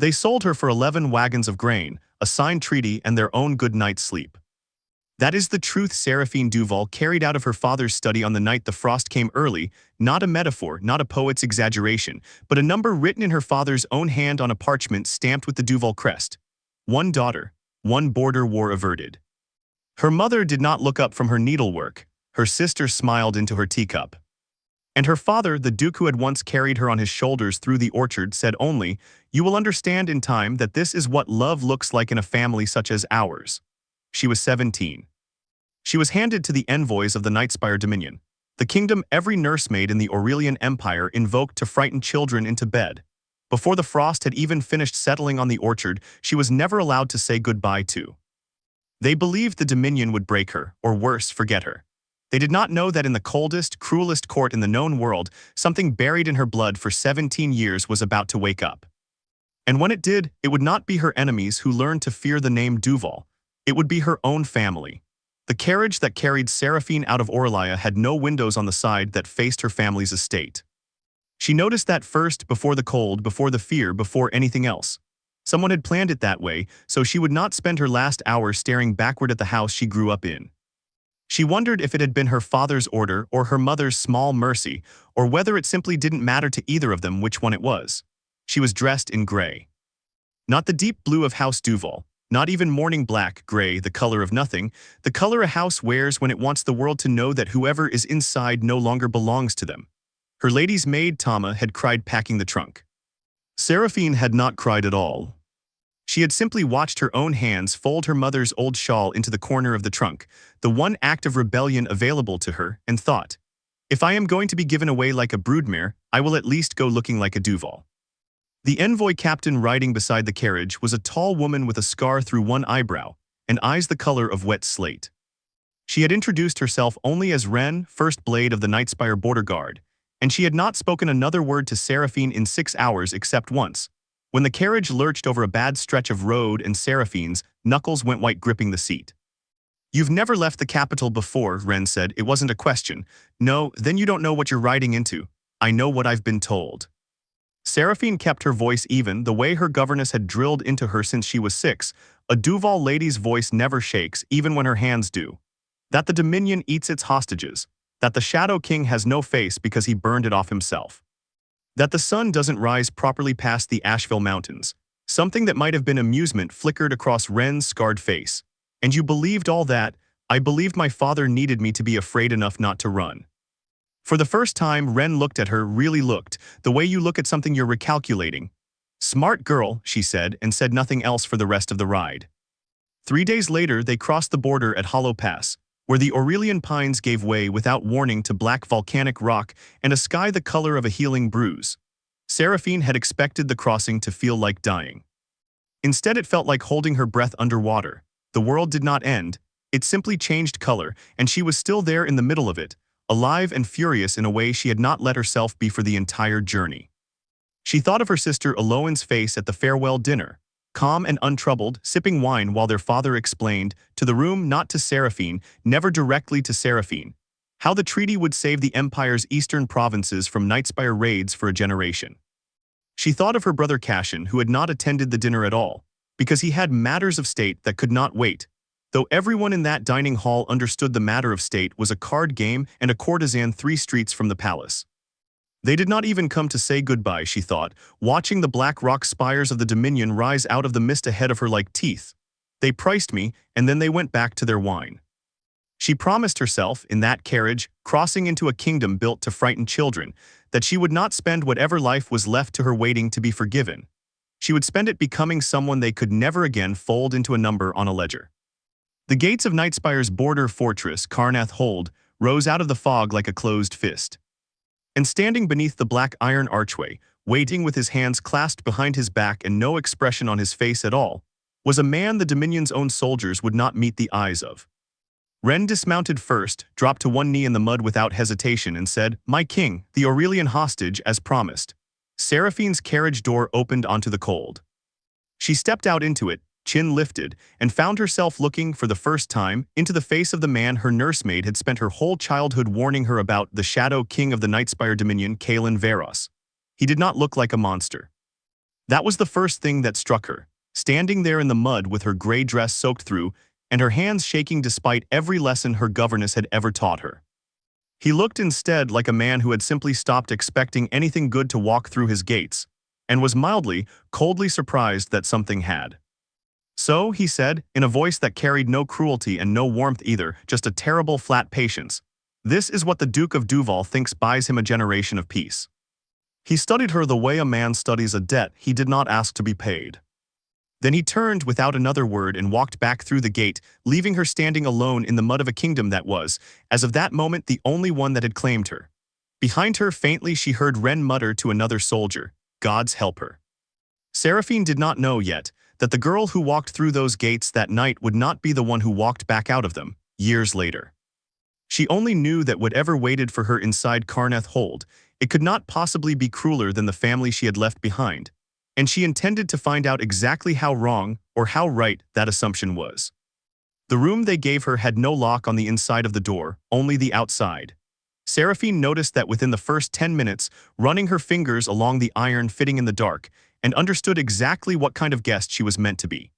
They sold her for 11 wagons of grain, a signed treaty, and their own good night's sleep. That is the truth Seraphine Duvall carried out of her father's study on the night the frost came early, not a metaphor, not a poet's exaggeration, but a number written in her father's own hand on a parchment stamped with the Duvall crest. One daughter, one border war averted. Her mother did not look up from her needlework. Her sister smiled into her teacup. And her father, the duke who had once carried her on his shoulders through the orchard, said only, "You will understand in time that this is what love looks like in a family such as ours." She was 17. She was handed to the envoys of the Nightspire Dominion, the kingdom every nursemaid in the Aurelian Empire invoked to frighten children into bed. Before the frost had even finished settling on the orchard, she was never allowed to say goodbye to. They believed the Dominion would break her, or worse, forget her. They did not know that in the coldest, cruelest court in the known world, something buried in her blood for 17 years was about to wake up. And when it did, it would not be her enemies who learned to fear the name Duvall. It would be her own family. The carriage that carried Seraphine out of Aurelia had no windows on the side that faced her family's estate. She noticed that first, before the cold, before the fear, before anything else. Someone had planned it that way, so she would not spend her last hours staring backward at the house she grew up in. She wondered if it had been her father's order or her mother's small mercy, or whether it simply didn't matter to either of them which one it was. She was dressed in gray. Not the deep blue of House Duvall, not even morning black, gray, the color of nothing, the color a house wears when it wants the world to know that whoever is inside no longer belongs to them. Her lady's maid, Tama, had cried packing the trunk. Seraphine had not cried at all. She had simply watched her own hands fold her mother's old shawl into the corner of the trunk, the one act of rebellion available to her, and thought, "If I am going to be given away like a broodmare, I will at least go looking like a Duvall." The envoy captain riding beside the carriage was a tall woman with a scar through one eyebrow, and eyes the color of wet slate. She had introduced herself only as Wren, first blade of the Nightspire border guard, and she had not spoken another word to Seraphine in 6 hours except once, when the carriage lurched over a bad stretch of road and Seraphine's knuckles went white gripping the seat. "You've never left the capital before," Wren said. "It wasn't a question." "No, then you don't know what you're riding into." "I know what I've been told." Seraphine kept her voice even, the way her governess had drilled into her since she was 6. A Duvall lady's voice never shakes, even when her hands do. That the Dominion eats its hostages. That the Shadow King has no face because he burned it off himself. That the sun doesn't rise properly past the Asheville Mountains. Something that might have been amusement flickered across Wren's scarred face. "And you believed all that?" "I believed my father needed me to be afraid enough not to run." For the first time, Wren looked at her, really looked, the way you look at something you're recalculating. "Smart girl," she said, and said nothing else for the rest of the ride. 3 days later, they crossed the border at Hollow Pass, where the Aurelian pines gave way without warning to black volcanic rock and a sky the color of a healing bruise. Seraphine had expected the crossing to feel like dying. Instead, it felt like holding her breath underwater. The world did not end, it simply changed color, and she was still there in the middle of it, alive and furious in a way she had not let herself be for the entire journey. She thought of her sister Eloan's face at the farewell dinner, calm and untroubled, sipping wine while their father explained, to the room, not to Seraphine, never directly to Seraphine, how the treaty would save the Empire's eastern provinces from Nightspire raids for a generation. She thought of her brother Cassian, who had not attended the dinner at all, because he had matters of state that could not wait, though everyone in that dining hall understood the matter of state was a card game and a courtesan 3 streets from the palace. They did not even come to say goodbye, she thought, watching the black rock spires of the Dominion rise out of the mist ahead of her like teeth. They priced me, and then they went back to their wine. She promised herself, in that carriage, crossing into a kingdom built to frighten children, that she would not spend whatever life was left to her waiting to be forgiven. She would spend it becoming someone they could never again fold into a number on a ledger. The gates of Nightspire's border fortress, Carnath Hold, rose out of the fog like a closed fist. And standing beneath the black iron archway, waiting with his hands clasped behind his back and no expression on his face at all, was a man the Dominion's own soldiers would not meet the eyes of. Wren dismounted first, dropped to one knee in the mud without hesitation and said, "My king, the Aurelian hostage, as promised." Seraphine's carriage door opened onto the cold. She stepped out into it, chin lifted, and found herself looking, for the first time, into the face of the man her nursemaid had spent her whole childhood warning her about, the Shadow King of the Nightspire Dominion, Kalen Veros. He did not look like a monster. That was the first thing that struck her, standing there in the mud with her gray dress soaked through and her hands shaking despite every lesson her governess had ever taught her. He looked instead like a man who had simply stopped expecting anything good to walk through his gates, and was mildly, coldly surprised that something had. "So," he said, in a voice that carried no cruelty and no warmth either, just a terrible flat patience, "this is what the Duke of Duval thinks buys him a generation of peace." He studied her the way a man studies a debt he did not ask to be paid. Then he turned without another word and walked back through the gate, leaving her standing alone in the mud of a kingdom that was, as of that moment, the only one that had claimed her. Behind her, faintly, she heard Ren mutter to another soldier, "God's help her." Seraphine did not know yet that the girl who walked through those gates that night would not be the one who walked back out of them, years later. She only knew that whatever waited for her inside Carneth Hold, it could not possibly be crueler than the family she had left behind, and she intended to find out exactly how wrong or how right that assumption was. The room they gave her had no lock on the inside of the door, only the outside. Seraphine noticed that within the first 10 minutes, running her fingers along the iron fitting in the dark, and understood exactly what kind of guest she was meant to be.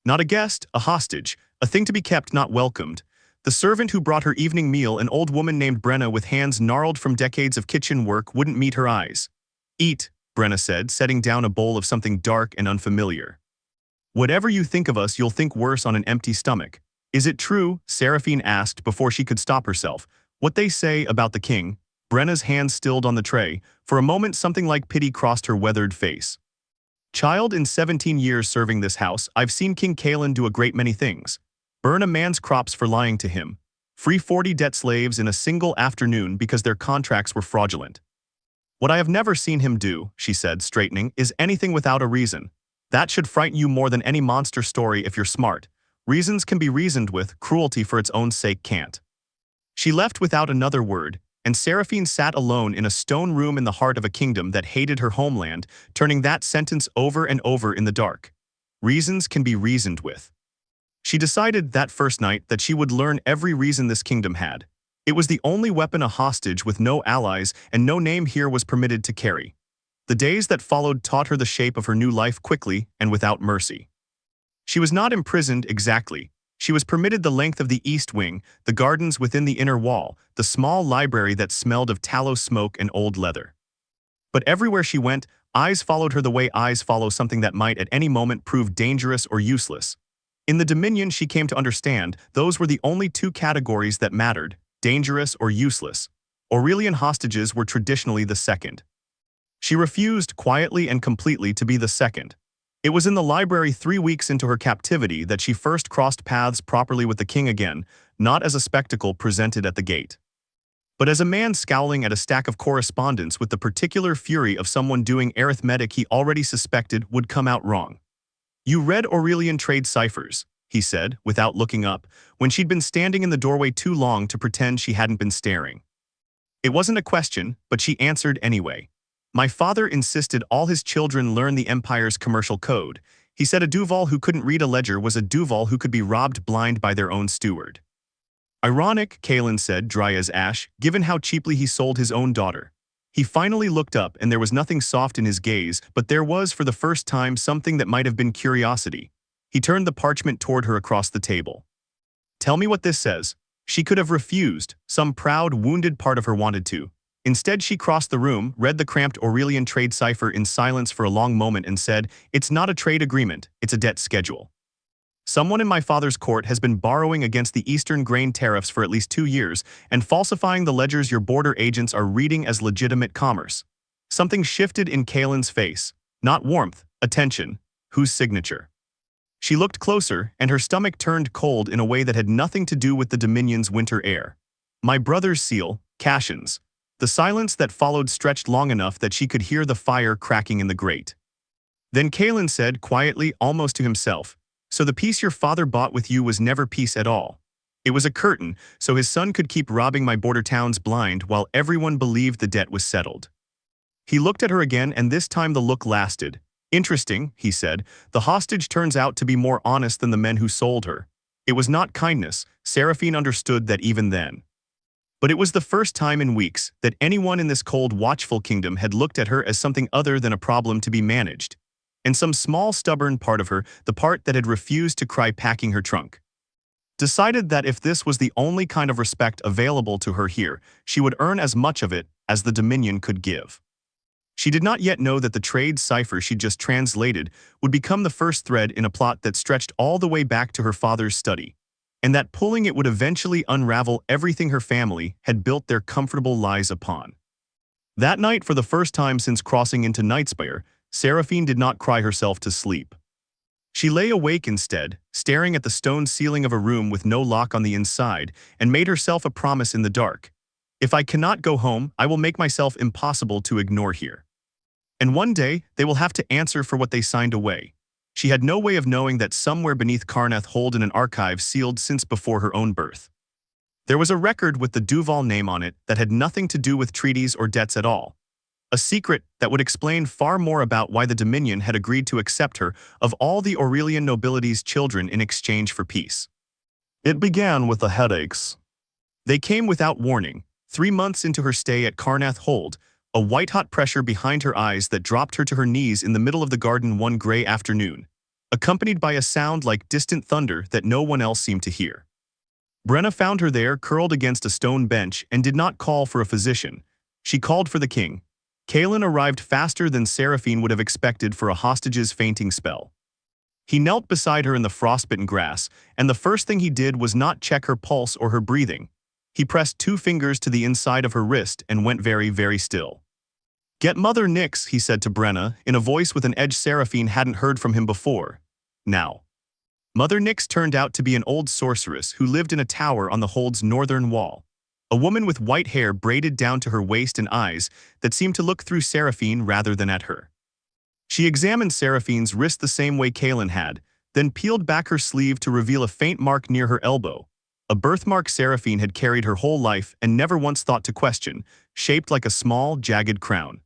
Not a guest, a hostage, a thing to be kept, not welcomed. The servant who brought her evening meal, an old woman named Brenna with hands gnarled from decades of kitchen work, wouldn't meet her eyes. "Eat," Brenna said, setting down a bowl of something dark and unfamiliar. "Whatever you think of us, you'll think worse on an empty stomach." "Is it true?" Seraphine asked before she could stop herself. "What they say about the king?" Brenna's hand stilled on the tray. For a moment, something like pity crossed her weathered face. "Child, in 17 years serving this house, I've seen King Kalen do a great many things. Burn a man's crops for lying to him. Free 40 debt slaves in a single afternoon because their contracts were fraudulent. What I have never seen him do," she said, straightening, "is anything without a reason. That should frighten you more than any monster story if you're smart. Reasons can be reasoned with, cruelty for its own sake can't." She left without another word, and Seraphine sat alone in a stone room in the heart of a kingdom that hated her homeland, turning that sentence over and over in the dark. Reasons can be reasoned with. She decided that first night that she would learn every reason this kingdom had. It was the only weapon a hostage with no allies and no name here was permitted to carry. The days that followed taught her the shape of her new life quickly and without mercy. She was not imprisoned exactly. She was permitted the length of the east wing, the gardens within the inner wall, the small library that smelled of tallow smoke and old leather. But everywhere she went, eyes followed her the way eyes follow something that might at any moment prove dangerous or useless. In the Dominion, she came to understand, those were the only two categories that mattered, dangerous or useless. Aurelian hostages were traditionally the second. She refused quietly and completely to be the second. It was in the library 3 weeks into her captivity that she first crossed paths properly with the king again, not as a spectacle presented at the gate, but as a man scowling at a stack of correspondence with the particular fury of someone doing arithmetic he already suspected would come out wrong. "You read Aurelian trade ciphers," he said, without looking up, when she'd been standing in the doorway too long to pretend she hadn't been staring. It wasn't a question, but she answered anyway. "My father insisted all his children learn the Empire's commercial code. He said a Duval who couldn't read a ledger was a Duval who could be robbed blind by their own steward." "Ironic," Kalen said, dry as ash, "given how cheaply he sold his own daughter." He finally looked up, and there was nothing soft in his gaze, but there was, for the first time, something that might have been curiosity. He turned the parchment toward her across the table. "Tell me what this says." She could have refused. Some proud, wounded part of her wanted to. Instead, she crossed the room, read the cramped Aurelian trade cipher in silence for a long moment and said, "It's not a trade agreement, it's a debt schedule. Someone in my father's court has been borrowing against the Eastern grain tariffs for at least 2 years and falsifying the ledgers your border agents are reading as legitimate commerce." Something shifted in Kalen's face. Not warmth, attention. Whose signature? She looked closer, and her stomach turned cold in a way that had nothing to do with the Dominion's winter air. "My brother's seal, Cashin's." The silence that followed stretched long enough that she could hear the fire cracking in the grate. Then Kalen said, quietly, almost to himself, "So the peace your father bought with you was never peace at all. It was a curtain, so his son could keep robbing my border towns blind while everyone believed the debt was settled." He looked at her again, and this time the look lasted. "Interesting," he said. "The hostage turns out to be more honest than the men who sold her." It was not kindness. Seraphine understood that even then. But it was the first time in weeks that anyone in this cold, watchful kingdom had looked at her as something other than a problem to be managed. and some small stubborn part of her, the part that had refused to cry packing her trunk, decided that if this was the only kind of respect available to her here, she would earn as much of it as the Dominion could give. She did not yet know that the trade cipher she'd just translated would become the first thread in a plot that stretched all the way back to her father's study, and that pulling it would eventually unravel everything her family had built their comfortable lives upon. That night, for the first time since crossing into Nightspire, Seraphine did not cry herself to sleep. She lay awake instead, staring at the stone ceiling of a room with no lock on the inside, and made herself a promise in the dark. If I cannot go home, I will make myself impossible to ignore here. And one day, they will have to answer for what they signed away. She had no way of knowing that somewhere beneath Carnath hold in an archive sealed since before her own birth. There was a record with the Duvall name on it that had nothing to do with treaties or debts at all. A secret that would explain far more about why the Dominion had agreed to accept her of all the Aurelian nobility's children in exchange for peace. It began with the headaches. They came without warning, 3 months into her stay at Carnath Hold, a white-hot pressure behind her eyes that dropped her to her knees in the middle of the garden one gray afternoon, accompanied by a sound like distant thunder that no one else seemed to hear. Brenna found her there, curled against a stone bench, and did not call for a physician. She called for the king. Kalen arrived faster than Seraphine would have expected for a hostage's fainting spell. He knelt beside her in the frostbitten grass, and the first thing he did was not check her pulse or her breathing. He pressed 2 fingers to the inside of her wrist and went very, very still. "Get Mother Nix," he said to Brenna, in a voice with an edge Seraphine hadn't heard from him before. Now. Mother Nix turned out to be an old sorceress who lived in a tower on the Hold's northern wall. A woman with white hair braided down to her waist and eyes that seemed to look through Seraphine rather than at her. She examined Seraphine's wrist the same way Kalen had, then peeled back her sleeve to reveal a faint mark near her elbow, a birthmark Seraphine had carried her whole life and never once thought to question, shaped like a small, jagged crown.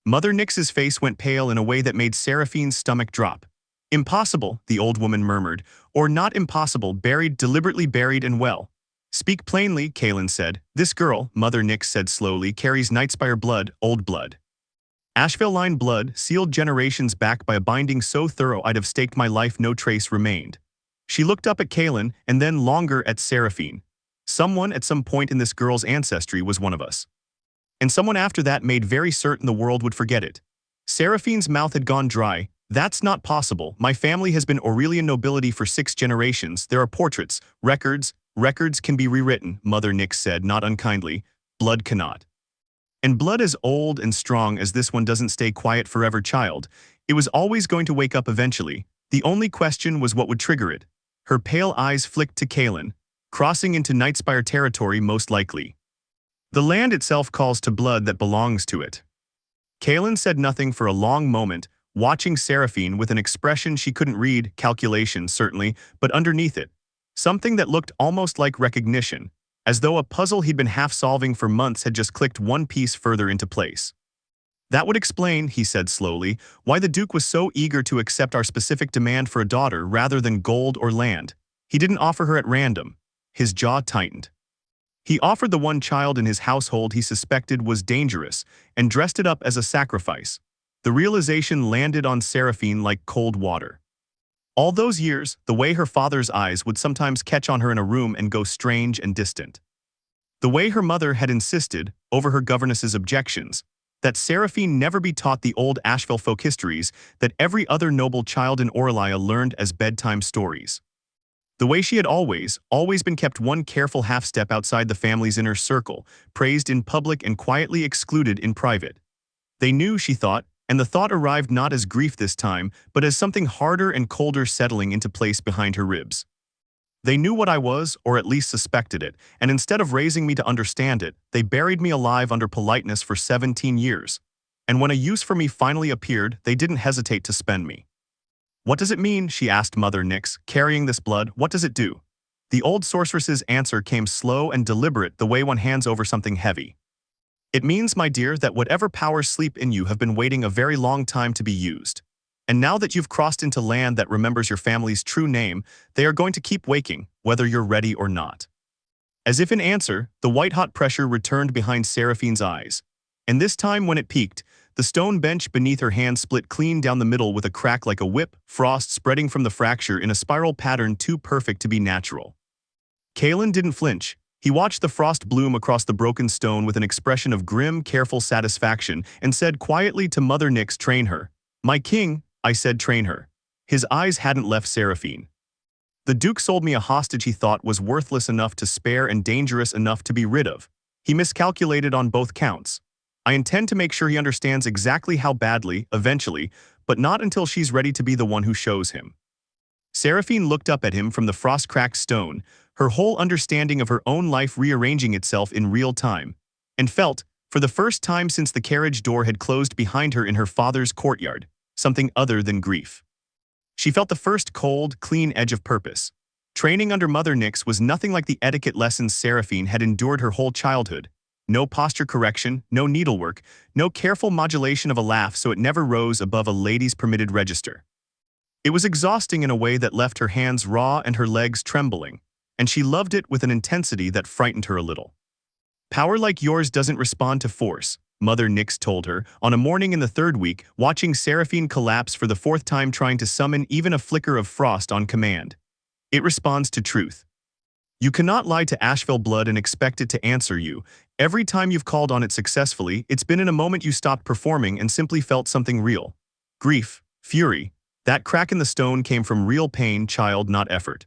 Mother Nix's face went pale in a way that made Seraphine's stomach drop. "Impossible," the old woman murmured, "or not impossible, deliberately buried and well." "Speak plainly," Kalen said. "This girl," Mother Nix said slowly, "carries Nightspire blood, old blood. Asheville line blood, sealed generations back by a binding so thorough I'd have staked my life no trace remained." She looked up at Kalen and then longer at Seraphine. "Someone at some point in this girl's ancestry was one of us. And someone after that made very certain the world would forget it." Seraphine's mouth had gone dry. "That's not possible. My family has been Aurelian nobility for 6 generations. There are portraits, records. Records can be rewritten," Mother Nix said, not unkindly. "Blood cannot. And blood as old and strong as this one doesn't stay quiet forever, child. It was always going to wake up eventually. The only question was what would trigger it." Her pale eyes flicked to Kalen. "Crossing into Nightspire territory, most likely. The land itself calls to blood that belongs to it." Kalen said nothing for a long moment, watching Seraphine with an expression she couldn't read, calculation certainly, but underneath it, something that looked almost like recognition, as though a puzzle he'd been half-solving for months had just clicked one piece further into place. "That would explain," he said slowly, "why the Duke was so eager to accept our specific demand for a daughter rather than gold or land. He didn't offer her at random." His jaw tightened. "He offered the one child in his household he suspected was dangerous and dressed it up as a sacrifice." The realization landed on Seraphine like cold water. All those years, the way her father's eyes would sometimes catch on her in a room and go strange and distant. The way her mother had insisted, over her governess's objections, that Seraphine never be taught the old Asheville folk histories that every other noble child in Aurelia learned as bedtime stories. The way she had always been kept one careful half-step outside the family's inner circle, praised in public and quietly excluded in private. They knew, she thought, and the thought arrived not as grief this time, but as something harder and colder settling into place behind her ribs. They knew what I was, or at least suspected it, and instead of raising me to understand it, they buried me alive under politeness for 17 years. And when a use for me finally appeared, they didn't hesitate to spend me. "What does it mean?" she asked Mother Nix, "carrying this blood, what does it do?" The old sorceress's answer came slow and deliberate, the way one hands over something heavy. "It means, my dear, that whatever powers sleep in you have been waiting a very long time to be used. And now that you've crossed into land that remembers your family's true name, they are going to keep waking, whether you're ready or not." As if in answer, the white-hot pressure returned behind Seraphine's eyes. And this time when it peaked, The stone bench beneath her hand split clean down the middle with a crack like a whip, frost spreading from the fracture in a spiral pattern too perfect to be natural. Kalen didn't flinch. He watched the frost bloom across the broken stone with an expression of grim, careful satisfaction and said quietly to Mother Nyx, "Train her." "My king," I said, "train her." His eyes hadn't left Seraphine. "The Duke sold me a hostage he thought was worthless enough to spare and dangerous enough to be rid of. He miscalculated on both counts. I intend to make sure he understands exactly how badly, eventually, but not until she's ready to be the one who shows him." Seraphine looked up at him from the frost-cracked stone, her whole understanding of her own life rearranging itself in real time, and felt, for the first time since the carriage door had closed behind her in her father's courtyard, something other than grief. She felt the first cold, clean edge of purpose. Training under Mother Nyx was nothing like the etiquette lessons Seraphine had endured her whole childhood. No posture correction, no needlework, no careful modulation of a laugh so it never rose above a lady's permitted register. It was exhausting in a way that left her hands raw and her legs trembling, and she loved it with an intensity that frightened her a little. "Power like yours doesn't respond to force," Mother Nyx told her, on a morning in the third week, watching Seraphine collapse for the fourth time trying to summon even a flicker of frost on command. "It responds to truth. You cannot lie to Asheville blood and expect it to answer you. Every time you've called on it successfully, it's been in a moment you stopped performing and simply felt something real. Grief, fury. That crack in the stone came from real pain, child, not effort."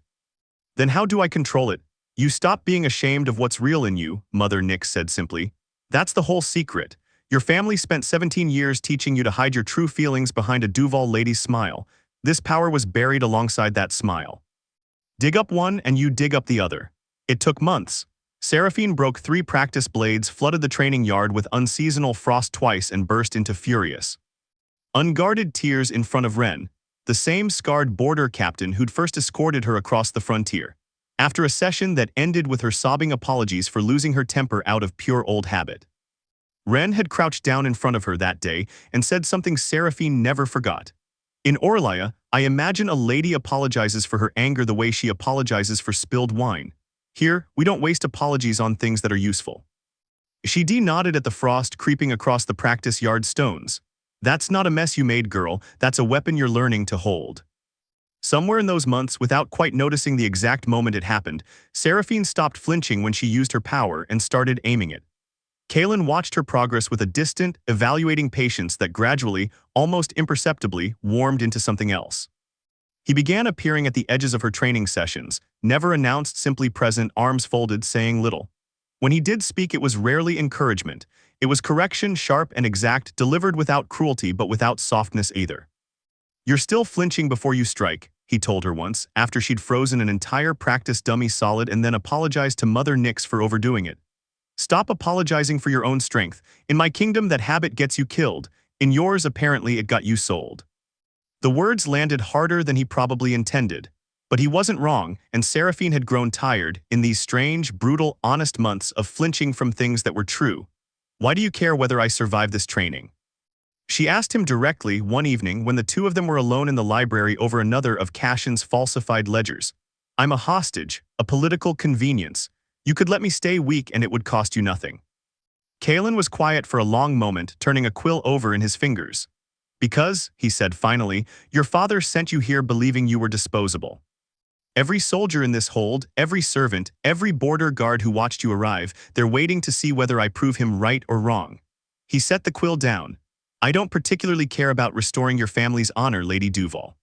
"Then how do I control it?" "You stop being ashamed of what's real in you," Mother Nyx said simply. "That's the whole secret. Your family spent 17 years teaching you to hide your true feelings behind a Duvall lady's smile. This power was buried alongside that smile. Dig up one and you dig up the other." It took months. Seraphine broke 3 practice blades, flooded the training yard with unseasonal frost twice, and burst into furious, unguarded tears in front of Ren, the same scarred border captain who'd first escorted her across the frontier, after a session that ended with her sobbing apologies for losing her temper out of pure old habit. Ren had crouched down in front of her that day and said something Seraphine never forgot. "In Orlia, I imagine a lady apologizes for her anger the way she apologizes for spilled wine. Here, we don't waste apologies on things that are useful." She nodded at the frost creeping across the practice yard stones. "That's not a mess you made, girl. That's a weapon you're learning to hold." Somewhere in those months, without quite noticing the exact moment it happened, Seraphine stopped flinching when she used her power and started aiming it. Kalen watched her progress with a distant, evaluating patience that gradually, almost imperceptibly, warmed into something else. He began appearing at the edges of her training sessions, never announced, simply present, arms folded, saying little. When he did speak, it was rarely encouragement. It was correction, sharp and exact, delivered without cruelty but without softness either. "You're still flinching before you strike," he told her once, after she'd frozen an entire practice dummy solid and then apologized to Mother Nyx for overdoing it. "Stop apologizing for your own strength. In my kingdom, that habit gets you killed. In yours, apparently, it got you sold." The words landed harder than he probably intended. But he wasn't wrong, and Seraphine had grown tired, in these strange, brutal, honest months, of flinching from things that were true. "Why do you care whether I survive this training?" She asked him directly one evening when the two of them were alone in the library over another of Cashin's falsified ledgers. "I'm a hostage, a political convenience. You could let me stay weak and it would cost you nothing." Kalen was quiet for a long moment, turning a quill over in his fingers. "Because," he said finally, "your father sent you here believing you were disposable. Every soldier in this hold, every servant, every border guard who watched you arrive, they're waiting to see whether I prove him right or wrong." He set the quill down. "I don't particularly care about restoring your family's honor, Lady Duvall.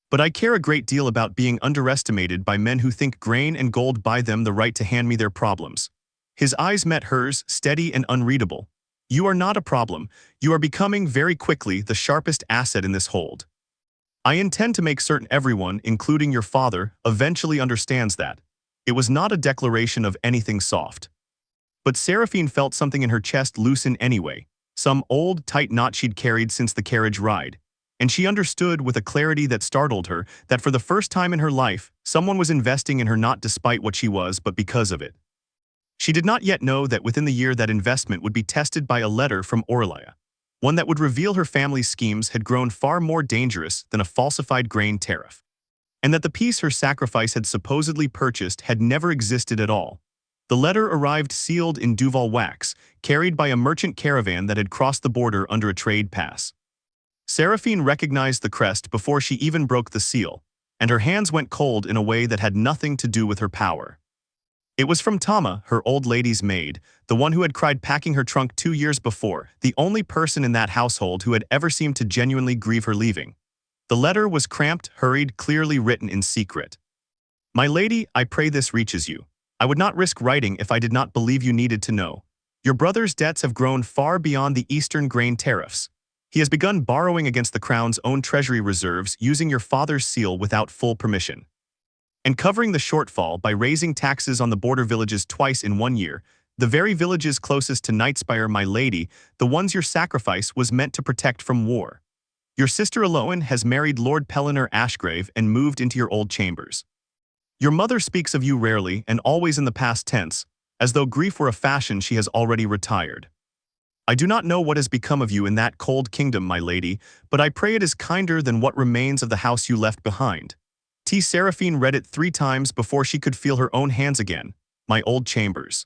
But I care a great deal about being underestimated by men who think grain and gold buy them the right to hand me their problems." His eyes met hers, steady and unreadable. "You are not a problem. You are becoming, very quickly, the sharpest asset in this hold. I intend to make certain everyone, including your father, eventually understands that." It was not a declaration of anything soft. But Seraphine felt something in her chest loosen anyway, some old, tight knot she'd carried since the carriage ride. And she understood with a clarity that startled her that for the first time in her life, someone was investing in her not despite what she was, but because of it. She did not yet know that within the year that investment would be tested by a letter from Orlia, one that would reveal her family's schemes had grown far more dangerous than a falsified grain tariff, and that the peace her sacrifice had supposedly purchased had never existed at all. The letter arrived sealed in Duvall wax, carried by a merchant caravan that had crossed the border under a trade pass. Seraphine recognized the crest before she even broke the seal, and her hands went cold in a way that had nothing to do with her power. It was from Tama, her old lady's maid, the one who had cried packing her trunk 2 years before, the only person in that household who had ever seemed to genuinely grieve her leaving. The letter was cramped, hurried, clearly written in secret. My lady, I pray this reaches you. I would not risk writing if I did not believe you needed to know. Your brother's debts have grown far beyond the Eastern grain tariffs. He has begun borrowing against the Crown's own treasury reserves using your father's seal without full permission, and covering the shortfall by raising taxes on the border villages twice in 1 year, the very villages closest to Nightspire, my lady, the ones your sacrifice was meant to protect from war. Your sister Aloan has married Lord Pellinor Ashgrave and moved into your old chambers. Your mother speaks of you rarely and always in the past tense, as though grief were a fashion she has already retired. I do not know what has become of you in that cold kingdom, my lady, but I pray it is kinder than what remains of the house you left behind. Seraphine read it 3 times before she could feel her own hands again. My old chambers.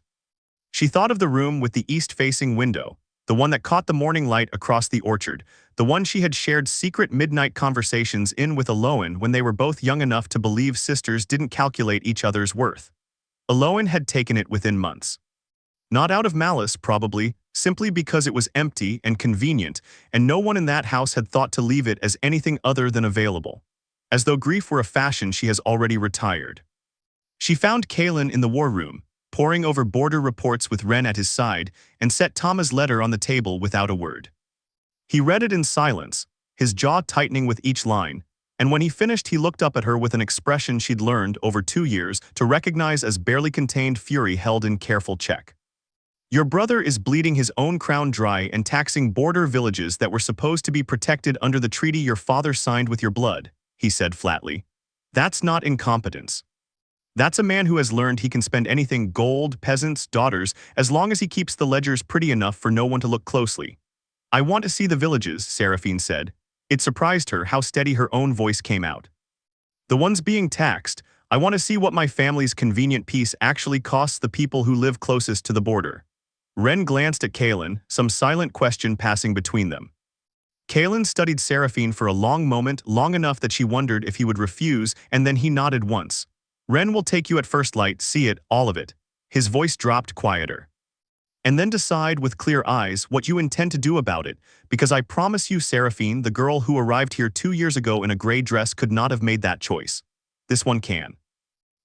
She thought of the room with the east-facing window, the one that caught the morning light across the orchard, the one she had shared secret midnight conversations in with Aloan when they were both young enough to believe sisters didn't calculate each other's worth. Aloan had taken it within months. Not out of malice, probably, simply because it was empty and convenient, and no one in that house had thought to leave it as anything other than available. As though grief were a fashion she has already retired. She found Kaelin in the war room, poring over border reports with Ren at his side, and set Tama's letter on the table without a word. He read it in silence, his jaw tightening with each line, and when he finished he looked up at her with an expression she'd learned over 2 years to recognize as barely contained fury held in careful check. Your brother is bleeding his own crown dry and taxing border villages that were supposed to be protected under the treaty your father signed with your blood, he said flatly. That's not incompetence. That's a man who has learned he can spend anything gold, peasants, daughters, as long as he keeps the ledgers pretty enough for no one to look closely. I want to see the villages, Seraphine said. It surprised her how steady her own voice came out. The ones being taxed, I want to see what my family's convenient peace actually costs the people who live closest to the border. Ren glanced at Kaelin, some silent question passing between them. Kaelin studied Seraphine for a long moment, long enough that she wondered if he would refuse, and then he nodded once. Ren will take you at first light, see it, all of it. His voice dropped quieter. And then decide with clear eyes what you intend to do about it, because I promise you, Seraphine, the girl who arrived here 2 years ago in a gray dress could not have made that choice. This one can.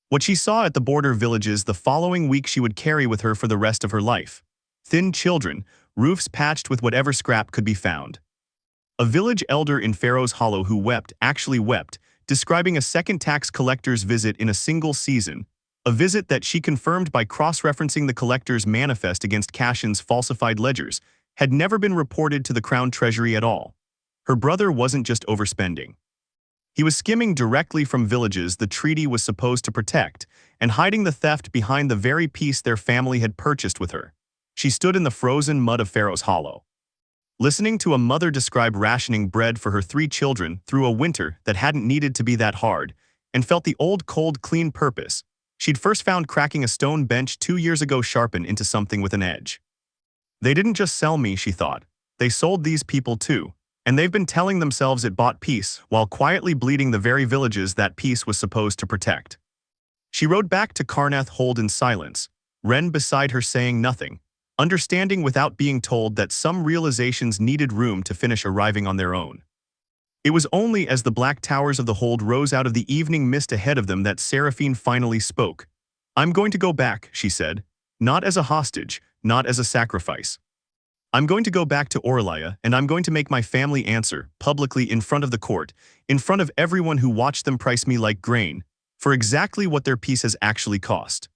What she saw at the border villages the following week she would carry with her for the rest of her life. Thin children, roofs patched with whatever scrap could be found. A village elder in Pharaoh's Hollow who wept, actually wept, describing a second tax collector's visit in a single season, a visit that she confirmed by cross-referencing the collector's manifest against Cashin's falsified ledgers, had never been reported to the Crown Treasury at all. Her brother wasn't just overspending. He was skimming directly from villages the treaty was supposed to protect, and hiding the theft behind the very peace their family had purchased with her. She stood in the frozen mud of Pharaoh's Hollow, listening to a mother describe rationing bread for her 3 children through a winter that hadn't needed to be that hard, and felt the old cold clean purpose she'd first found cracking a stone bench 2 years ago sharpen into something with an edge. They didn't just sell me, she thought. They sold these people too, and they've been telling themselves it bought peace while quietly bleeding the very villages that peace was supposed to protect. She rode back to Karnath Hold in silence, Ren beside her saying nothing, understanding without being told that some realizations needed room to finish arriving on their own. It was only as the black towers of the hold rose out of the evening mist ahead of them that Seraphine finally spoke. I'm going to go back, she said, not as a hostage, not as a sacrifice. I'm going to go back to Orlia, and I'm going to make my family answer, publicly in front of the court, in front of everyone who watched them price me like grain, for exactly what their peace has actually cost.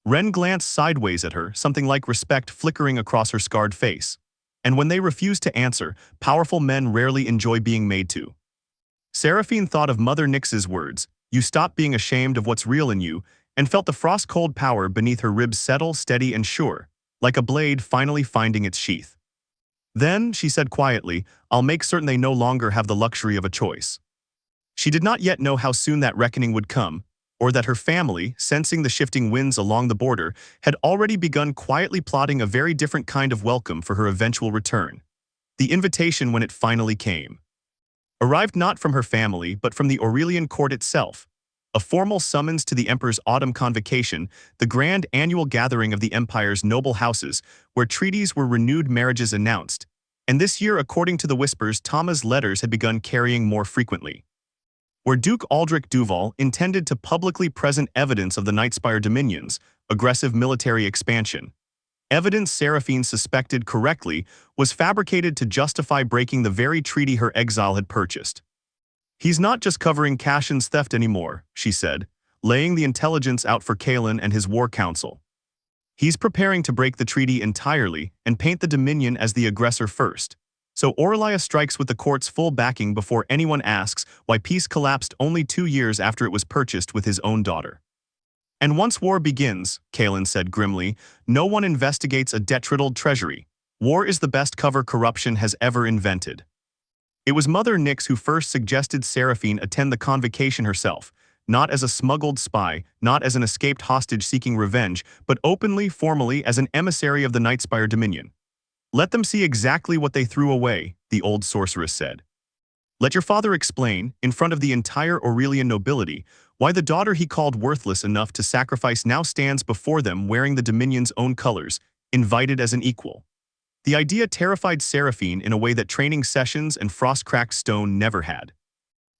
Ren glanced sideways at her, something like respect flickering across her scarred face. And when they refused to answer, powerful men rarely enjoy being made to. Seraphine thought of Mother Nyx's words, you stop being ashamed of what's real in you, and felt the frost-cold power beneath her ribs settle steady and sure, like a blade finally finding its sheath. Then, she said quietly, I'll make certain they no longer have the luxury of a choice. She did not yet know how soon that reckoning would come, or that her family, sensing the shifting winds along the border, had already begun quietly plotting a very different kind of welcome for her eventual return. The invitation, when it finally came, arrived not from her family but from the Aurelian court itself. A formal summons to the emperor's autumn convocation, the grand annual gathering of the empire's noble houses, where treaties were renewed, marriages announced. And this year, according to the whispers, Tama's letters had begun carrying more frequently. Where Duke Aldrich Duval intended to publicly present evidence of the Nightspire dominions, aggressive military expansion. Evidence Seraphine suspected correctly was fabricated to justify breaking the very treaty her exile had purchased. He's not just covering Cashin's theft anymore, she said, laying the intelligence out for Kalen and his war council. He's preparing to break the treaty entirely and paint the Dominion as the aggressor first. So Aurelia strikes with the court's full backing before anyone asks why peace collapsed only 2 years after it was purchased with his own daughter. And once war begins, Kalen said grimly, no one investigates a debt-riddled treasury. War is the best cover corruption has ever invented. It was Mother Nyx who first suggested Seraphine attend the convocation herself, not as a smuggled spy, not as an escaped hostage seeking revenge, but openly, formally as an emissary of the Nightspire Dominion. Let them see exactly what they threw away, the old sorceress said. Let your father explain, in front of the entire Aurelian nobility, why the daughter he called worthless enough to sacrifice now stands before them wearing the Dominion's own colors, invited as an equal. The idea terrified Seraphine in a way that training sessions and frost-cracked stone never had.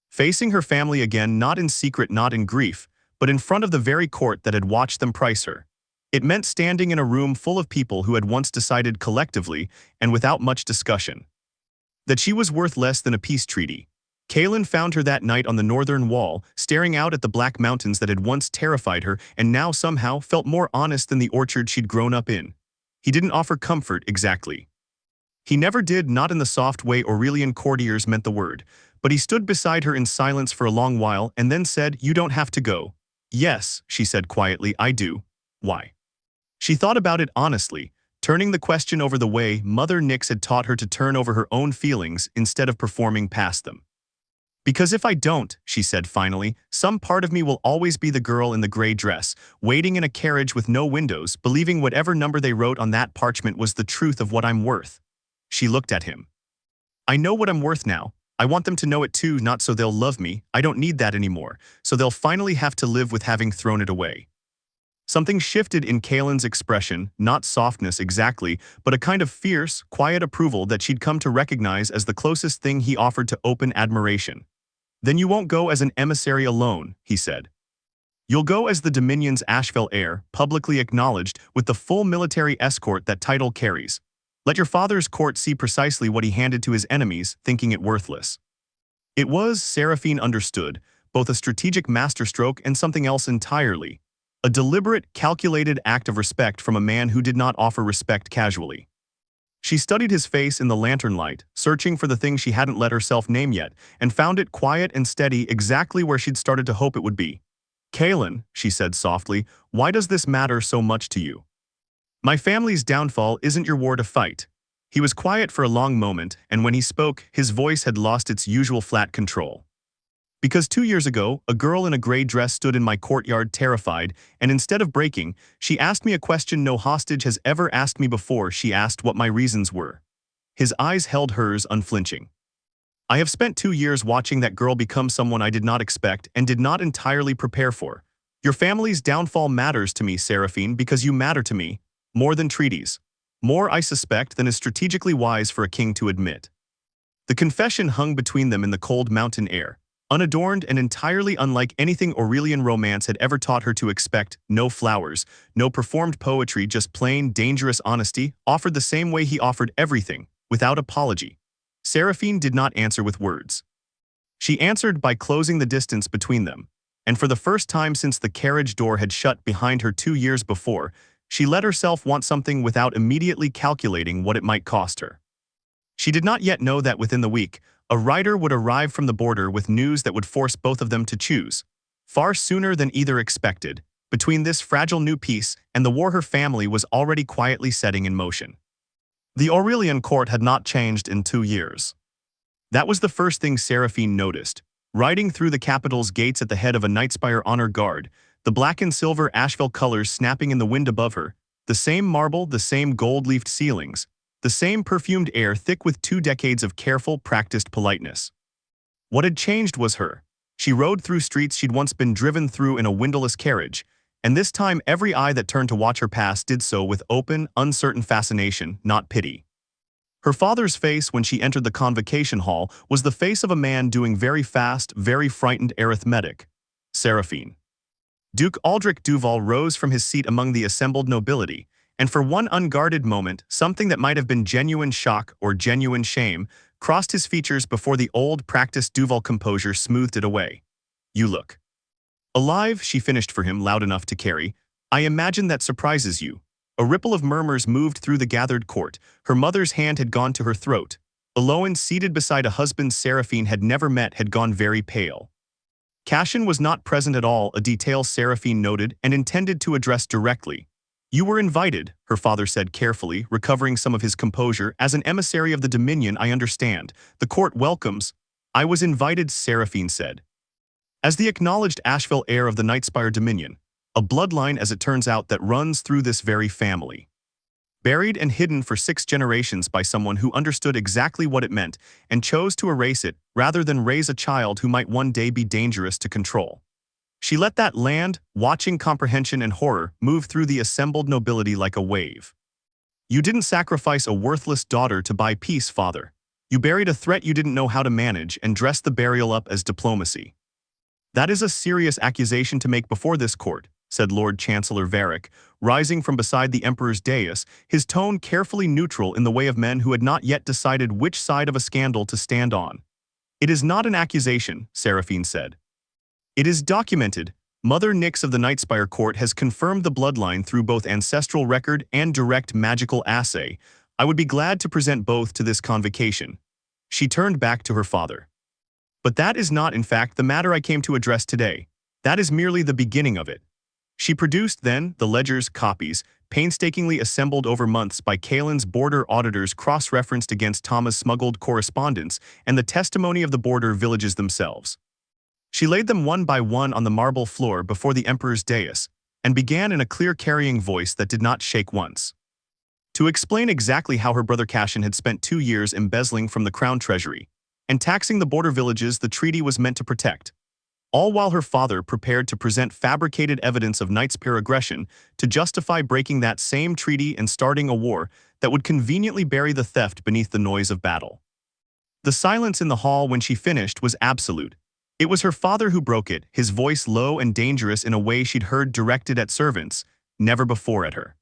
Facing her family again, not in secret, not in grief, but in front of the very court that had watched them price her. It meant standing in a room full of people who had once decided collectively, and without much discussion, that she was worth less than a peace treaty. Kalen found her that night on the northern wall, staring out at the black mountains that had once terrified her and now somehow felt more honest than the orchard she'd grown up in. He didn't offer comfort exactly. He never did, not in the soft way Aurelian courtiers meant the word, but he stood beside her in silence for a long while and then said, "You don't have to go." "Yes," she said quietly, "I do." "Why?" She thought about it honestly, turning the question over the way Mother Nyx had taught her to turn over her own feelings instead of performing past them. "Because if I don't," she said finally, "some part of me will always be the girl in the gray dress, waiting in a carriage with no windows, believing whatever number they wrote on that parchment was the truth of what I'm worth." She looked at him. "I know what I'm worth now. I want them to know it too, not so they'll love me. I don't need that anymore, so they'll finally have to live with having thrown it away." Something shifted in Kalen's expression, not softness exactly, but a kind of fierce, quiet approval that she'd come to recognize as the closest thing he offered to open admiration. "Then you won't go as an emissary alone," he said. "You'll go as the Dominion's Asheville heir, publicly acknowledged, with the full military escort that title carries. Let your father's court see precisely what he handed to his enemies, thinking it worthless." It was, Seraphine understood, both a strategic masterstroke and something else entirely. A deliberate, calculated act of respect from a man who did not offer respect casually. She studied his face in the lantern light, searching for the thing she hadn't let herself name yet, and found it quiet and steady exactly where she'd started to hope it would be. "Kalen," she said softly, "why does this matter so much to you? My family's downfall isn't your war to fight." He was quiet for a long moment, and when he spoke, his voice had lost its usual flat control. "Because 2 years ago, a girl in a gray dress stood in my courtyard terrified, and instead of breaking, she asked me a question no hostage has ever asked me before. She asked what my reasons were." His eyes held hers unflinching. "I have spent 2 years watching that girl become someone I did not expect and did not entirely prepare for. Your family's downfall matters to me, Seraphine, because you matter to me, more than treaties. More, I suspect, than is strategically wise for a king to admit." The confession hung between them in the cold mountain air, unadorned and entirely unlike anything Aurelian romance had ever taught her to expect. No flowers, no performed poetry, just plain, dangerous honesty, offered the same way he offered everything, without apology. Seraphine did not answer with words. She answered by closing the distance between them, and for the first time since the carriage door had shut behind her 2 years before, she let herself want something without immediately calculating what it might cost her. She did not yet know that within the week, a rider would arrive from the border with news that would force both of them to choose, far sooner than either expected, between this fragile new peace and the war her family was already quietly setting in motion. The Aurelian court had not changed in 2 years. That was the first thing Seraphine noticed. Riding through the capital's gates at the head of a Nightspire honor guard, the black and silver Asheville colors snapping in the wind above her, the same marble, the same gold-leafed ceilings, the same perfumed air thick with 2 decades of careful, practiced politeness. What had changed was her. She rode through streets she'd once been driven through in a windowless carriage, and this time every eye that turned to watch her pass did so with open, uncertain fascination, not pity. Her father's face when she entered the convocation hall was the face of a man doing very fast, very frightened arithmetic. Seraphine. Duke Aldrich Duvall rose from his seat among the assembled nobility, and for one unguarded moment, something that might have been genuine shock or genuine shame crossed his features before the old, practiced Duvall composure smoothed it away. "You look alive," she finished for him loud enough to carry. "I imagine that surprises you." A ripple of murmurs moved through the gathered court. Her mother's hand had gone to her throat. Eloan, seated beside a husband Seraphine had never met, had gone very pale. Cashin was not present at all, a detail Seraphine noted and intended to address directly. "You were invited," her father said carefully, recovering some of his composure. "As an emissary of the Dominion, I understand. The court welcomes." "I was invited," Seraphine said. "As the acknowledged Asheville heir of the Nightspire Dominion. A bloodline, as it turns out, that runs through this very family. Buried and hidden for 6 generations by someone who understood exactly what it meant and chose to erase it rather than raise a child who might one day be dangerous to control. She let that land, watching comprehension and horror move through the assembled nobility like a wave. "You didn't sacrifice a worthless daughter to buy peace, father. You buried a threat you didn't know how to manage and dressed the burial up as diplomacy." "That is a serious accusation to make before this court," said Lord Chancellor Varick, rising from beside the Emperor's dais, his tone carefully neutral in the way of men who had not yet decided which side of a scandal to stand on. "It is not an accusation," Seraphine said. "It is documented. Mother Nyx of the Nightspire court has confirmed the bloodline through both ancestral record and direct magical assay. I would be glad to present both to this convocation." She turned back to her father. "But that is not, in fact, the matter I came to address today. That is merely the beginning of it." She produced, then, the ledger's copies, painstakingly assembled over months by Kaelin's border auditors cross-referenced against Thomas' smuggled correspondence and the testimony of the border villages themselves. She laid them one by one on the marble floor before the Emperor's dais, and began in a clear carrying voice that did not shake once. To explain exactly how her brother Cashin had spent 2 years embezzling from the crown treasury and taxing the border villages the treaty was meant to protect. All while her father prepared to present fabricated evidence of Nightspire aggression to justify breaking that same treaty and starting a war that would conveniently bury the theft beneath the noise of battle. The silence in the hall when she finished was absolute. It was her father who broke it, his voice low and dangerous in a way she'd heard directed at servants, never before at her.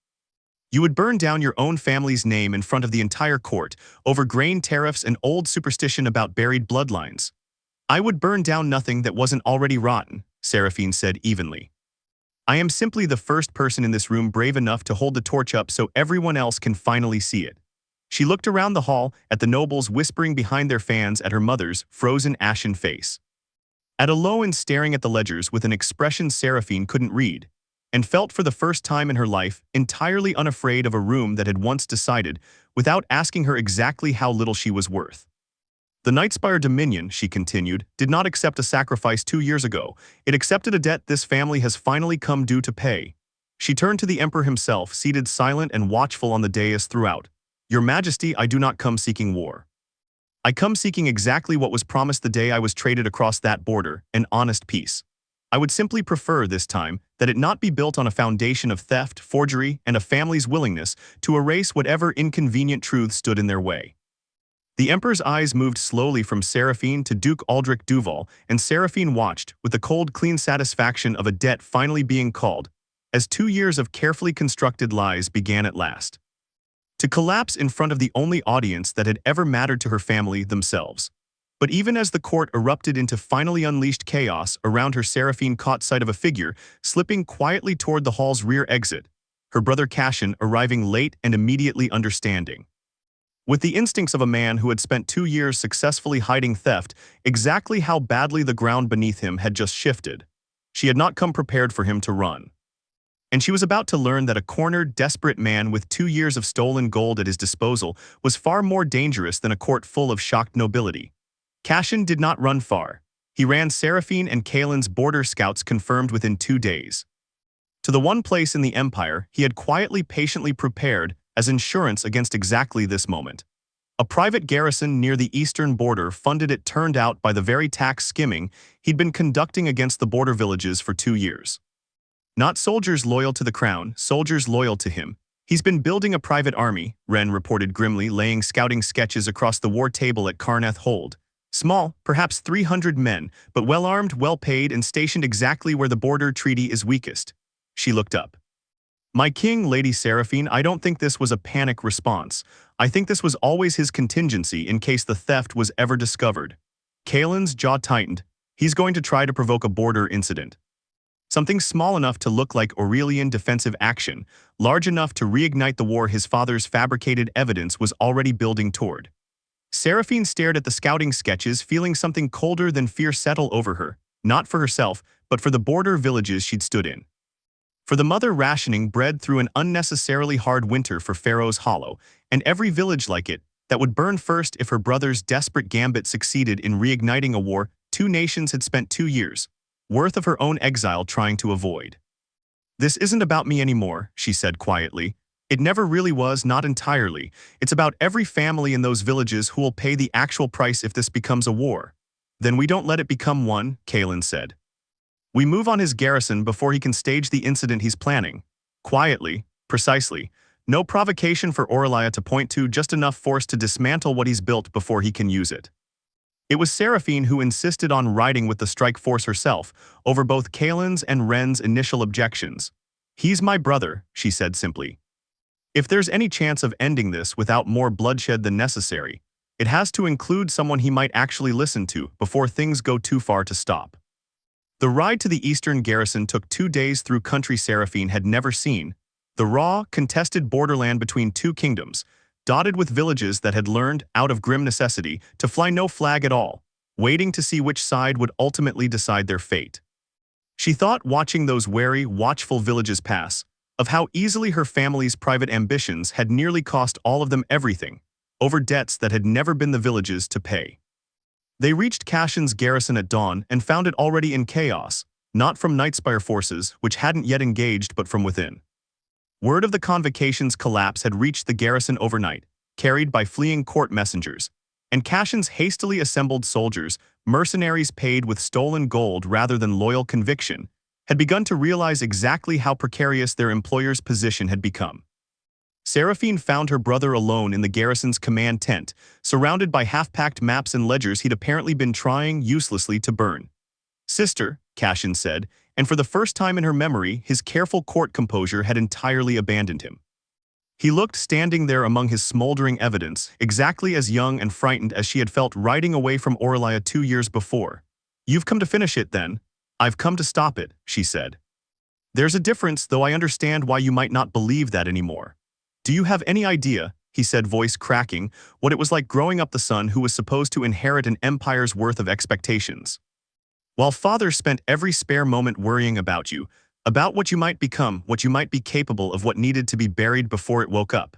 "You would burn down your own family's name in front of the entire court over grain tariffs and old superstition about buried bloodlines." "I would burn down nothing that wasn't already rotten," Seraphine said evenly. "I am simply the first person in this room brave enough to hold the torch up so everyone else can finally see it." She looked around the hall at the nobles whispering behind their fans, at her mother's frozen ashen face, at Eloan staring at the ledgers with an expression Seraphine couldn't read, and felt for the first time in her life entirely unafraid of a room that had once decided, without asking her exactly how little she was worth. "The Nightspire Dominion," she continued, "did not accept a sacrifice 2 years ago. It accepted a debt this family has finally come due to pay." She turned to the Emperor himself, seated silent and watchful on the dais throughout. "Your Majesty, I do not come seeking war. I come seeking exactly what was promised the day I was traded across that border, an honest peace. I would simply prefer, this time, that it not be built on a foundation of theft, forgery, and a family's willingness to erase whatever inconvenient truths stood in their way." The Emperor's eyes moved slowly from Seraphine to Duke Aldrich Duvall, and Seraphine watched, with the cold, clean satisfaction of a debt finally being called, as 2 years of carefully constructed lies began at last to collapse in front of the only audience that had ever mattered to her family, themselves. But even as the court erupted into finally unleashed chaos around her, Seraphine caught sight of a figure slipping quietly toward the hall's rear exit, her brother Cashin arriving late and immediately understanding. With the instincts of a man who had spent 2 years successfully hiding theft, exactly how badly the ground beneath him had just shifted. She had not come prepared for him to run. And she was about to learn that a cornered, desperate man with 2 years of stolen gold at his disposal was far more dangerous than a court full of shocked nobility. Cashin did not run far. He ran Seraphine and Kaelin's border scouts confirmed within 2 days. To the one place in the Empire he had quietly patiently prepared as insurance against exactly this moment. A private garrison near the eastern border funded it turned out by the very tax skimming he'd been conducting against the border villages for 2 years. Not soldiers loyal to the crown, soldiers loyal to him. He's been building a private army, Wren reported grimly, laying scouting sketches across the war table at Carneth Hold. Small, perhaps 300 men, but well-armed, well-paid, and stationed exactly where the border treaty is weakest. She looked up. My king, Lady Seraphine, I don't think this was a panic response. I think this was always his contingency in case the theft was ever discovered. Kaelin's jaw tightened. He's going to try to provoke a border incident. Something small enough to look like Aurelian defensive action, large enough to reignite the war his father's fabricated evidence was already building toward. Seraphine stared at the scouting sketches, feeling something colder than fear settle over her, not for herself, but for the border villages she'd stood in. For the mother rationing bread through an unnecessarily hard winter for Pharaoh's Hollow, and every village like it, that would burn first if her brother's desperate gambit succeeded in reigniting a war 2 nations had spent 2 years worth of her own exile trying to avoid. This isn't about me anymore, she said quietly. It never really was, not entirely. It's about every family in those villages who will pay the actual price if this becomes a war. Then we don't let it become one, Kaelin said. We move on his garrison before he can stage the incident he's planning. Quietly, precisely. No provocation for Aurelia to point to, just enough force to dismantle what he's built before he can use it. It was Seraphine who insisted on riding with the strike force herself, over both Kaelin's and Wren's initial objections. He's my brother, she said simply. If there's any chance of ending this without more bloodshed than necessary, it has to include someone he might actually listen to before things go too far to stop. The ride to the eastern garrison took 2 days through country Seraphine had never seen, the raw, contested borderland between 2 kingdoms, dotted with villages that had learned, out of grim necessity, to fly no flag at all, waiting to see which side would ultimately decide their fate. She thought, watching those wary, watchful villages pass, of how easily her family's private ambitions had nearly cost all of them everything, over debts that had never been the villages to pay. They reached Cashin's garrison at dawn and found it already in chaos, not from Nightspire forces, which hadn't yet engaged, but from within. Word of the Convocation's collapse had reached the garrison overnight, carried by fleeing court messengers, and Cashin's hastily assembled soldiers, mercenaries paid with stolen gold rather than loyal conviction, had begun to realize exactly how precarious their employer's position had become. Seraphine found her brother alone in the garrison's command tent, surrounded by half-packed maps and ledgers he'd apparently been trying uselessly to burn. Sister, Cashin said, and for the first time in her memory, his careful court composure had entirely abandoned him. He looked standing there among his smoldering evidence, exactly as young and frightened as she had felt riding away from Aurelia 2 years before. You've come to finish it, then? I've come to stop it, she said. There's a difference, though I understand why you might not believe that anymore. Do you have any idea, he said, voice cracking, what it was like growing up the son who was supposed to inherit an empire's worth of expectations? While father spent every spare moment worrying about you, about what you might become, what you might be capable of, what needed to be buried before it woke up,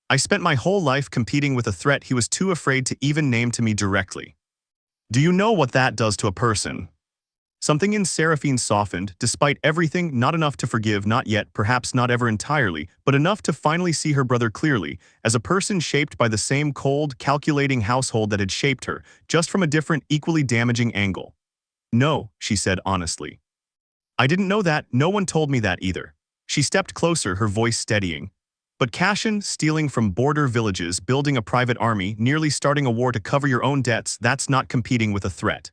I spent my whole life competing with a threat he was too afraid to even name to me directly. Do you know what that does to a person? Something in Seraphine softened, despite everything, not enough to forgive, not yet, perhaps not ever entirely, but enough to finally see her brother clearly, as a person shaped by the same cold, calculating household that had shaped her, just from a different, equally damaging angle. No, she said honestly. I didn't know that, no one told me that either. She stepped closer, her voice steadying. But Cashin, stealing from border villages, building a private army, nearly starting a war to cover your own debts, that's not competing with a threat.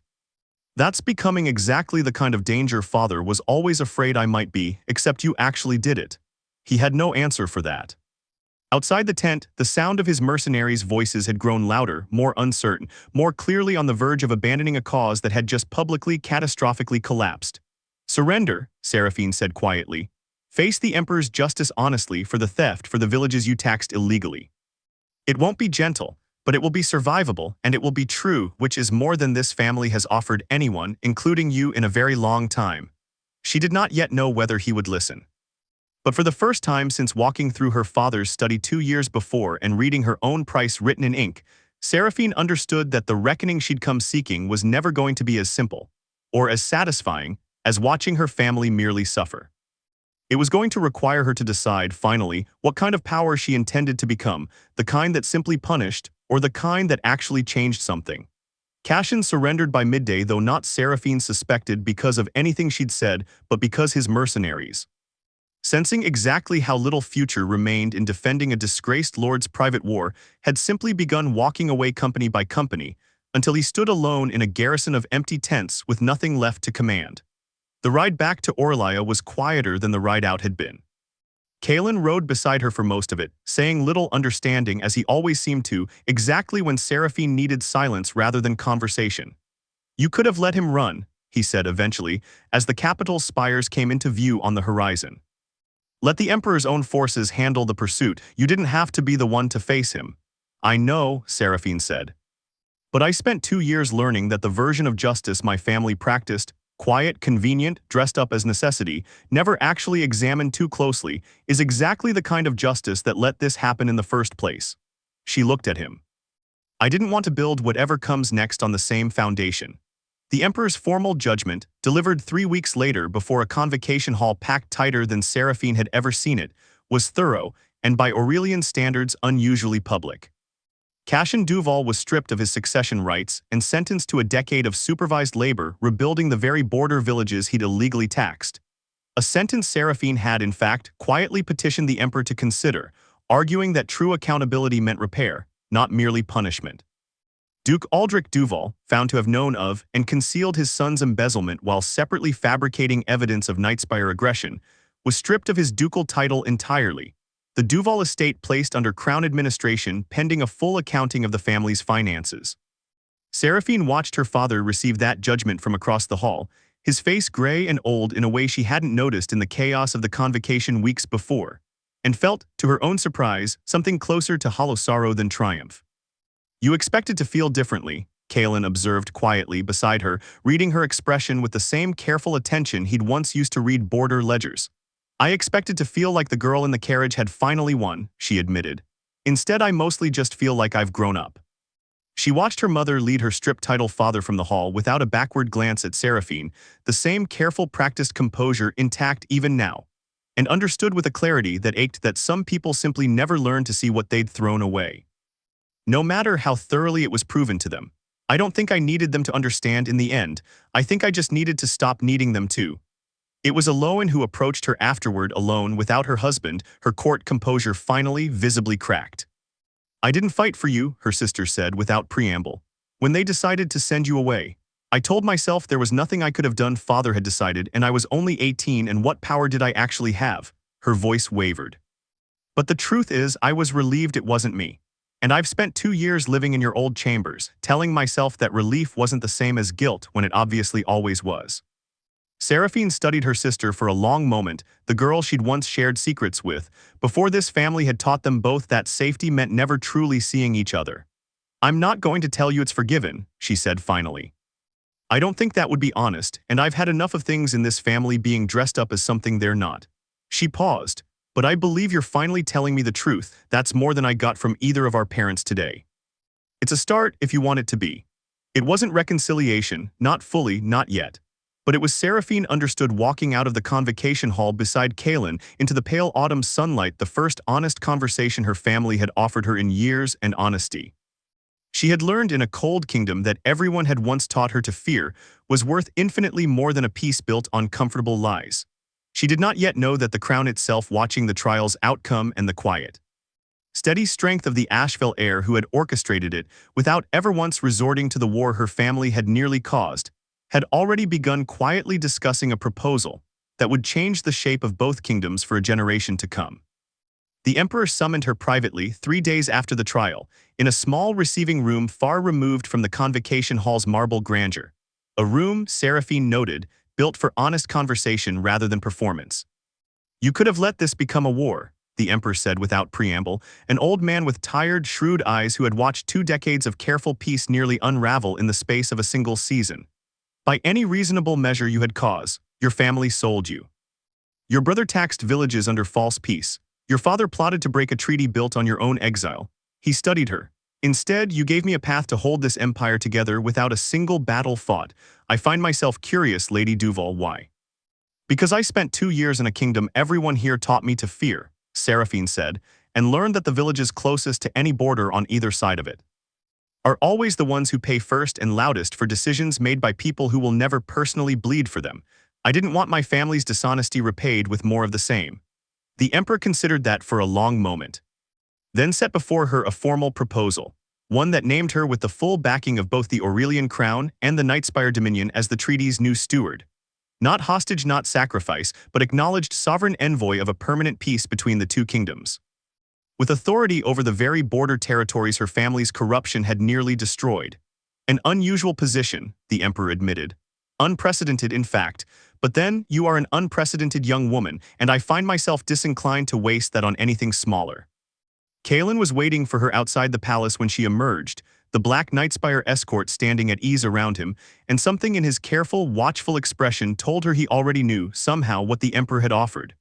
That's becoming exactly the kind of danger father was always afraid I might be, except you actually did it. He had no answer for that. Outside the tent, the sound of his mercenaries' voices had grown louder, more uncertain, more clearly on the verge of abandoning a cause that had just publicly, catastrophically collapsed. Surrender, Seraphine said quietly. Face the Emperor's justice honestly for the theft for the villages you taxed illegally. It won't be gentle, but it will be survivable, and it will be true, which is more than this family has offered anyone, including you, in a very long time. She did not yet know whether he would listen. But for the first time since walking through her father's study 2 years before and reading her own price written in ink, Seraphine understood that the reckoning she'd come seeking was never going to be as simple, or as satisfying, as watching her family merely suffer. It was going to require her to decide, finally, what kind of power she intended to become, the kind that simply punished, or the kind that actually changed something. Cashin surrendered by midday, though not Seraphine suspected because of anything she'd said, but because his mercenaries. Sensing exactly how little future remained in defending a disgraced lord's private war, had simply begun walking away company by company, until he stood alone in a garrison of empty tents with nothing left to command. The ride back to Orlia was quieter than the ride out had been. Kalen rode beside her for most of it, saying little, understanding as he always seemed to, exactly when Seraphine needed silence rather than conversation. "You could have let him run," he said eventually, as the capital's spires came into view on the horizon. "Let the Emperor's own forces handle the pursuit. You didn't have to be the one to face him." "I know," Seraphine said. "But I spent 2 years learning that the version of justice my family practiced, quiet, convenient, dressed up as necessity, never actually examined too closely, is exactly the kind of justice that let this happen in the first place." She looked at him. "I didn't want to build whatever comes next on the same foundation." The Emperor's formal judgment, delivered 3 weeks later before a convocation hall packed tighter than Seraphine had ever seen it, was thorough, and by Aurelian standards unusually public. Cashin Duvall was stripped of his succession rights and sentenced to a decade of supervised labor rebuilding the very border villages he'd illegally taxed. A sentence Seraphine had, in fact, quietly petitioned the Emperor to consider, arguing that true accountability meant repair, not merely punishment. Duke Aldrich Duvall, found to have known of and concealed his son's embezzlement while separately fabricating evidence of Nightspire aggression, was stripped of his ducal title entirely. The Duvall estate placed under Crown administration pending a full accounting of the family's finances. Seraphine watched her father receive that judgment from across the hall, his face gray and old in a way she hadn't noticed in the chaos of the convocation weeks before, and felt, to her own surprise, something closer to hollow sorrow than triumph. "You expected to feel differently," Kalen observed quietly beside her, reading her expression with the same careful attention he'd once used to read border ledgers. "I expected to feel like the girl in the carriage had finally won," she admitted. "Instead, I mostly just feel like I've grown up." She watched her mother lead her strip-titled father from the hall without a backward glance at Seraphine, the same careful, practiced composure intact even now, and understood with a clarity that ached that some people simply never learn to see what they'd thrown away. No matter how thoroughly it was proven to them. "I don't think I needed them to understand in the end. I think I just needed to stop needing them to." It was Aloan who approached her afterward, alone without her husband, her court composure finally visibly cracked. "I didn't fight for you," her sister said without preamble. "When they decided to send you away, I told myself there was nothing I could have done. Father had decided, and I was only 18, and what power did I actually have?" Her voice wavered. "But the truth is, I was relieved it wasn't me. And I've spent 2 years living in your old chambers, telling myself that relief wasn't the same as guilt when it obviously always was." Seraphine studied her sister for a long moment, the girl she'd once shared secrets with, before this family had taught them both that safety meant never truly seeing each other. "I'm not going to tell you it's forgiven," she said finally. "I don't think that would be honest, and I've had enough of things in this family being dressed up as something they're not." She paused. "But I believe you're finally telling me the truth. That's more than I got from either of our parents today." It's a start if you want it to be. It wasn't reconciliation, not fully, not yet. But it was Seraphine understood walking out of the convocation hall beside Kalen into the pale autumn sunlight, the first honest conversation her family had offered her in years, and honesty. She had learned in a cold kingdom that everyone had once taught her to fear was worth infinitely more than a peace built on comfortable lies. She did not yet know that the crown itself, watching the trial's outcome and the quiet, steady strength of the Asheville heir who had orchestrated it without ever once resorting to the war her family had nearly caused, had already begun quietly discussing a proposal that would change the shape of both kingdoms for a generation to come. The Emperor summoned her privately 3 days after the trial, in a small receiving room far removed from the convocation hall's marble grandeur. A room, Seraphine noted, built for honest conversation rather than performance. "You could have let this become a war," the Emperor said without preamble, an old man with tired, shrewd eyes who had watched 2 decades of careful peace nearly unravel in the space of a single season. "By any reasonable measure you had cause, your family sold you. Your brother taxed villages under false peace. Your father plotted to break a treaty built on your own exile." He studied her, Instead, you gave me a path to hold this empire together without a single battle fought. I find myself curious, Lady Duvall, why? Because I spent 2 years in a kingdom everyone here taught me to fear, Seraphine said, and learned that the villages closest to any border on either side of it are always the ones who pay first and loudest for decisions made by people who will never personally bleed for them. I didn't want my family's dishonesty repaid with more of the same. The emperor considered that for a long moment, then set before her a formal proposal, one that named her with the full backing of both the Aurelian crown and the Nightspire dominion as the treaty's new steward. Not hostage, not sacrifice, but acknowledged sovereign envoy of a permanent peace between the two kingdoms. With authority over the very border territories her family's corruption had nearly destroyed. An unusual position, the emperor admitted. Unprecedented, in fact, but then you are an unprecedented young woman, and I find myself disinclined to waste that on anything smaller. Kaelin was waiting for her outside the palace when she emerged, the black Nightspire escort standing at ease around him, and something in his careful, watchful expression told her he already knew, somehow, what the emperor had offered.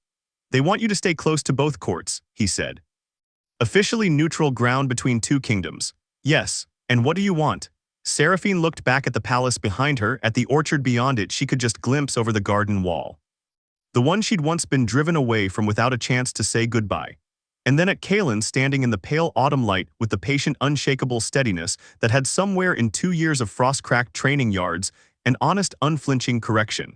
They want you to stay close to both courts, he said. Officially neutral ground between two kingdoms. Yes, and what do you want? Seraphine looked back at the palace behind her, at the orchard beyond it she could just glimpse over the garden wall. The one she'd once been driven away from without a chance to say goodbye. And then at Kaelin standing in the pale autumn light with the patient, unshakable steadiness that had somewhere in 2 years of frost-cracked training yards and honest, unflinching correction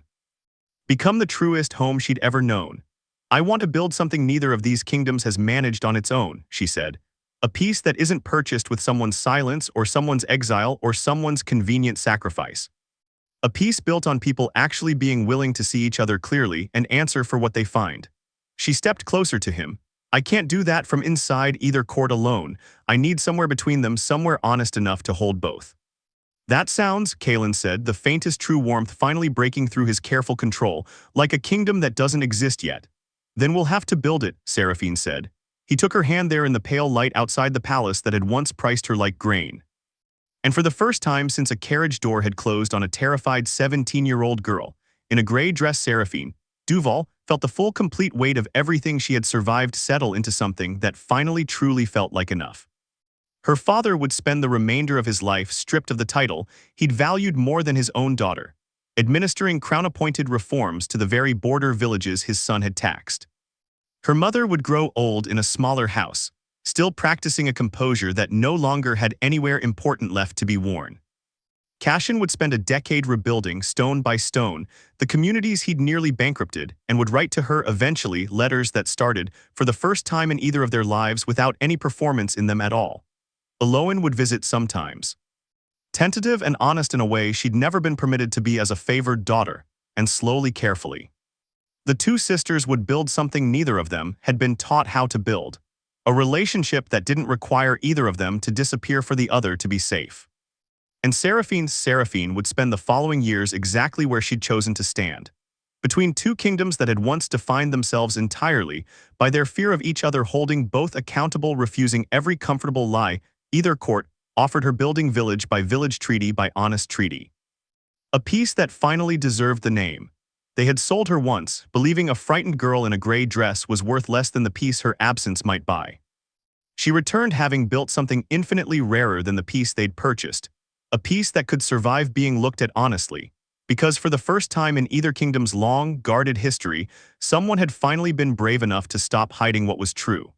become the truest home she'd ever known. I want to build something neither of these kingdoms has managed on its own, she said. A peace that isn't purchased with someone's silence or someone's exile or someone's convenient sacrifice. A peace built on people actually being willing to see each other clearly and answer for what they find. She stepped closer to him. I can't do that from inside either court alone. I need somewhere between them, somewhere honest enough to hold both. That sounds, Kaelin said, the faintest true warmth finally breaking through his careful control, like a kingdom that doesn't exist yet. Then we'll have to build it, Seraphine said. He took her hand there in the pale light outside the palace that had once priced her like grain. And for the first time since a carriage door had closed on a terrified 17-year-old girl, in a gray dress, Seraphine Duvall felt the full complete weight of everything she had survived settle into something that finally truly felt like enough. Her father would spend the remainder of his life stripped of the title he'd valued more than his own daughter, administering crown-appointed reforms to the very border villages his son had taxed. Her mother would grow old in a smaller house, still practicing a composure that no longer had anywhere important left to be worn. Cashin would spend a decade rebuilding, stone by stone, the communities he'd nearly bankrupted, and would write to her eventually letters that started, for the first time in either of their lives, without any performance in them at all. Eloan would visit sometimes. Tentative and honest in a way she'd never been permitted to be as a favored daughter, and slowly, carefully. The two sisters would build something neither of them had been taught how to build, a relationship that didn't require either of them to disappear for the other to be safe. And Seraphine would spend the following years exactly where she'd chosen to stand, between two kingdoms that had once defined themselves entirely by their fear of each other, holding both accountable, refusing every comfortable lie either court offered her, building village by village, treaty by honest treaty. A peace that finally deserved the name. They had sold her once, believing a frightened girl in a gray dress was worth less than the peace her absence might buy. She returned having built something infinitely rarer than the peace they'd purchased, a peace that could survive being looked at honestly, because for the first time in either kingdom's long, guarded history, someone had finally been brave enough to stop hiding what was true.